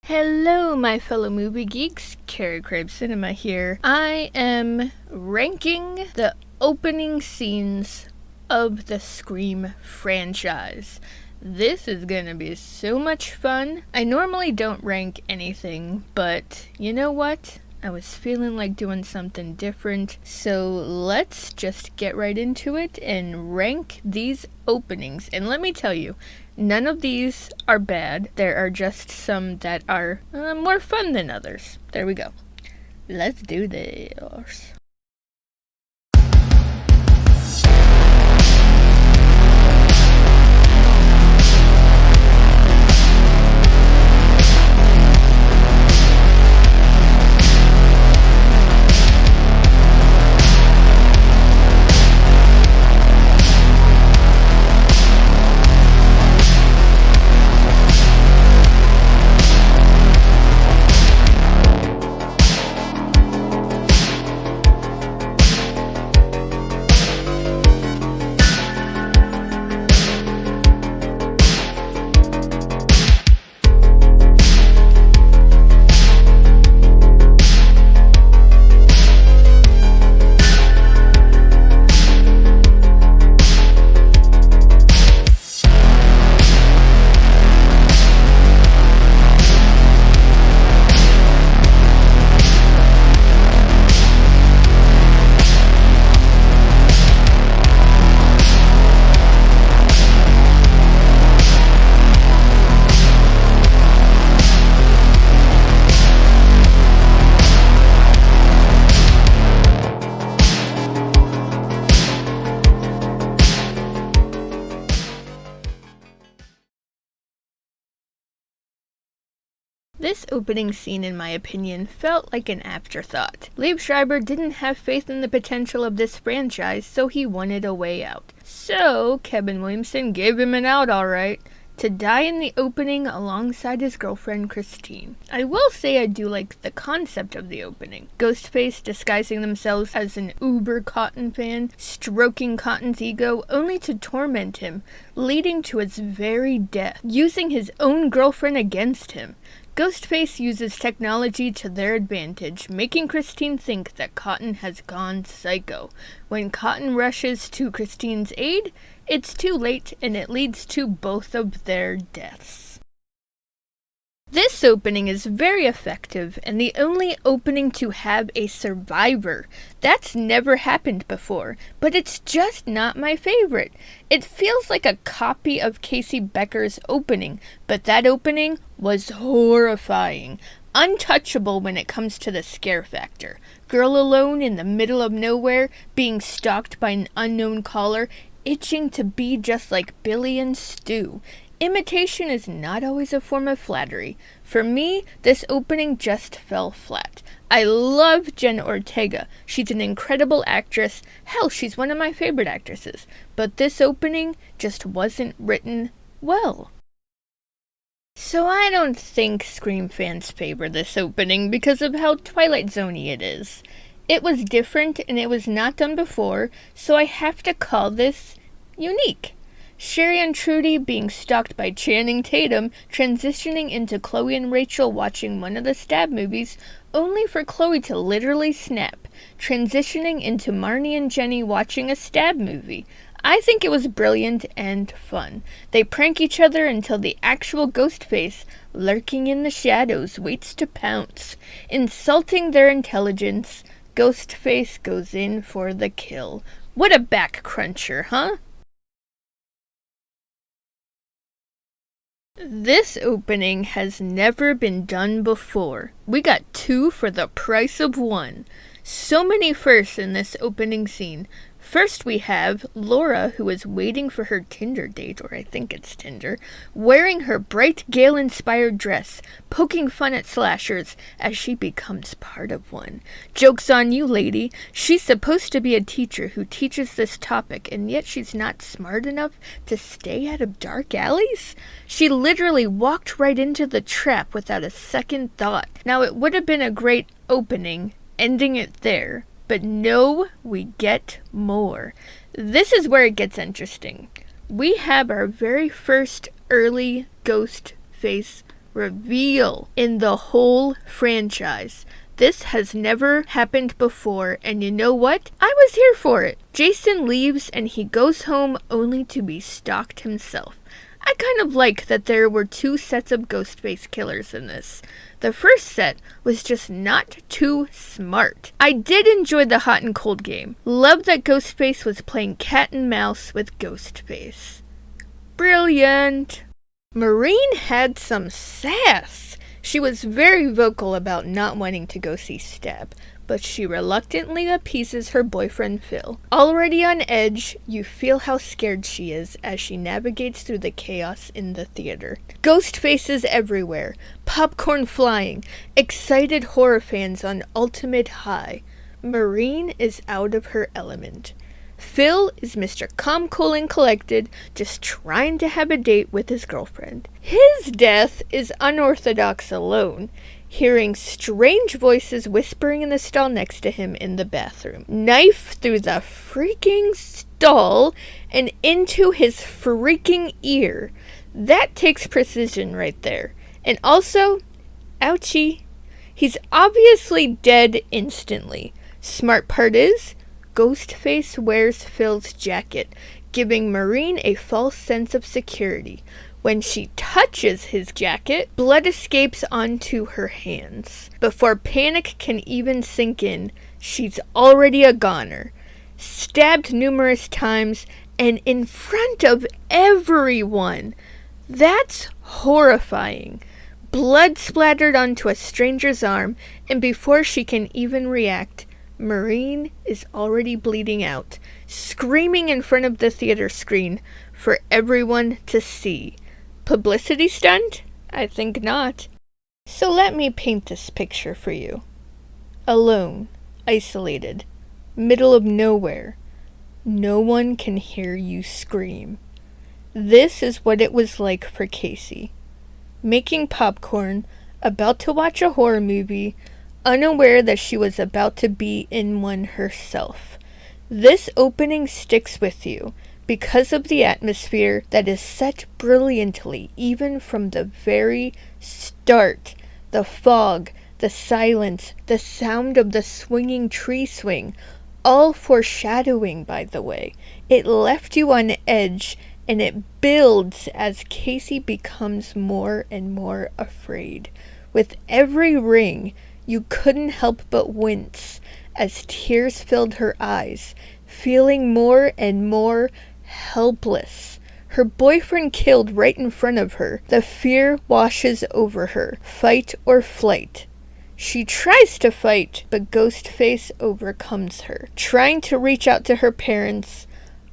Hello, my fellow movie geeks. Carey Craves Cinema here. I am ranking the opening scenes of the Scream franchise. This is gonna be so much fun. I normally don't rank anything, but you know what? I was feeling like doing something different, so let's just get right into it and rank these openings. And let me tell you, none of these are bad. There are just some that are more fun than others. There we go. Let's do this. This opening scene, in my opinion, felt like an afterthought. Liev Schreiber didn't have faith in the potential of this franchise, so he wanted a way out. So, Kevin Williamson gave him an out, alright, to die in the opening alongside his girlfriend Christine. I will say I do like the concept of the opening. Ghostface disguising themselves as an uber Cotton fan, stroking Cotton's ego only to torment him, leading to his very death, using his own girlfriend against him. Ghostface uses technology to their advantage, making Christine think that Cotton has gone psycho. When Cotton rushes to Christine's aid, it's too late and it leads to both of their deaths. This opening is very effective and the only opening to have a survivor. That's never happened before, but it's just not my favorite. It feels like a copy of Casey Becker's opening, but that opening was horrifying. Untouchable when it comes to the scare factor. Girl alone in the middle of nowhere, being stalked by an unknown caller, itching to be just like Billy and Stu. Imitation is not always a form of flattery. For me, this opening just fell flat. I love Jenna Ortega. She's an incredible actress. Hell, she's one of my favorite actresses. But this opening just wasn't written well. So I don't think Scream fans favor this opening because of how Twilight Zone-y it is. It was different and it was not done before, so I have to call this unique. Sherry and Trudy being stalked by Channing Tatum, transitioning into Chloe and Rachel watching one of the Stab movies, only for Chloe to literally snap, transitioning into Marnie and Jenny watching a Stab movie. I think it was brilliant and fun. They prank each other until the actual Ghostface, lurking in the shadows, waits to pounce. Insulting their intelligence, Ghostface goes in for the kill. What a back cruncher, huh? This opening has never been done before. We got 2 for the price of 1. So many firsts in this opening scene. First we have Laura, who is waiting for her Tinder date, or I think it's Tinder, wearing her bright Gale-inspired dress, poking fun at slashers as she becomes part of one. Joke's on you, lady. She's supposed to be a teacher who teaches this topic, and yet she's not smart enough to stay out of dark alleys? She literally walked right into the trap without a second thought. Now, it would have been a great opening, ending it there. But no, we get more. This is where it gets interesting. We have our very first early ghost face reveal in the whole franchise. This has never happened before, and you know what? I was here for it. Jason leaves and he goes home only to be stalked himself. I kind of like that there were 2 sets of Ghostface killers in this. The first set was just not too smart. I did enjoy the hot and cold game. Love that Ghostface was playing cat and mouse with Ghostface. Brilliant! Maureen had some sass. She was very vocal about not wanting to go see Stab, but she reluctantly appeases her boyfriend Phil. Already on edge, you feel how scared she is as she navigates through the chaos in the theater. Ghost faces everywhere, popcorn flying, excited horror fans on ultimate high. Maureen is out of her element. Phil is Mr. Calm, Cool, and Collected, just trying to have a date with his girlfriend. His death is unorthodox alone, hearing strange voices whispering in the stall next to him in the bathroom. Knife through the freaking stall and into his freaking ear. That takes precision right there. And also, ouchie, he's obviously dead instantly. Smart part is, Ghostface wears Phil's jacket, giving Maureen a false sense of security. When she touches his jacket, blood escapes onto her hands. Before panic can even sink in, she's already a goner. Stabbed numerous times and in front of everyone. That's horrifying. Blood splattered onto a stranger's arm, and before she can even react, Maureen is already bleeding out, screaming in front of the theater screen for everyone to see. Publicity stunt? I think not. So let me paint this picture for you. Alone, isolated, middle of nowhere. No one can hear you scream. This is what it was like for Casey. Making popcorn, about to watch a horror movie, unaware that she was about to be in one herself. This opening sticks with you because of the atmosphere that is set brilliantly even from the very start. The fog, the silence, the sound of the swinging tree swing, all foreshadowing, by the way. It left you on edge, and it builds as Casey becomes more and more afraid. With every ring, you couldn't help but wince as tears filled her eyes, feeling more and more helpless. Her boyfriend killed right in front of her. The fear washes over her. Fight or flight. She tries to fight, but Ghostface overcomes her. Trying to reach out to her parents,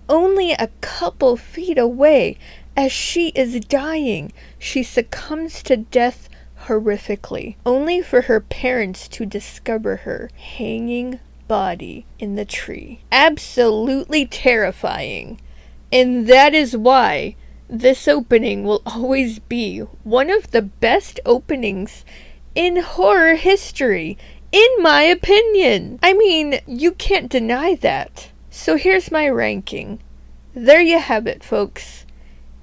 only a couple feet away, as she is dying, she succumbs to death horrifically, only for her parents to discover her hanging body in the tree. Absolutely terrifying. And that is why this opening will always be one of the best openings in horror history, in my opinion. I mean, you can't deny that. So here's my ranking. There you have it, folks.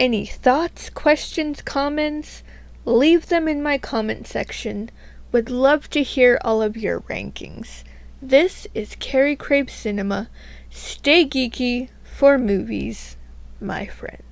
Any thoughts, questions, comments? Leave them in my comment section. Would love to hear all of your rankings. This is Carey Craves Cinema. Stay geeky for movies, my friend.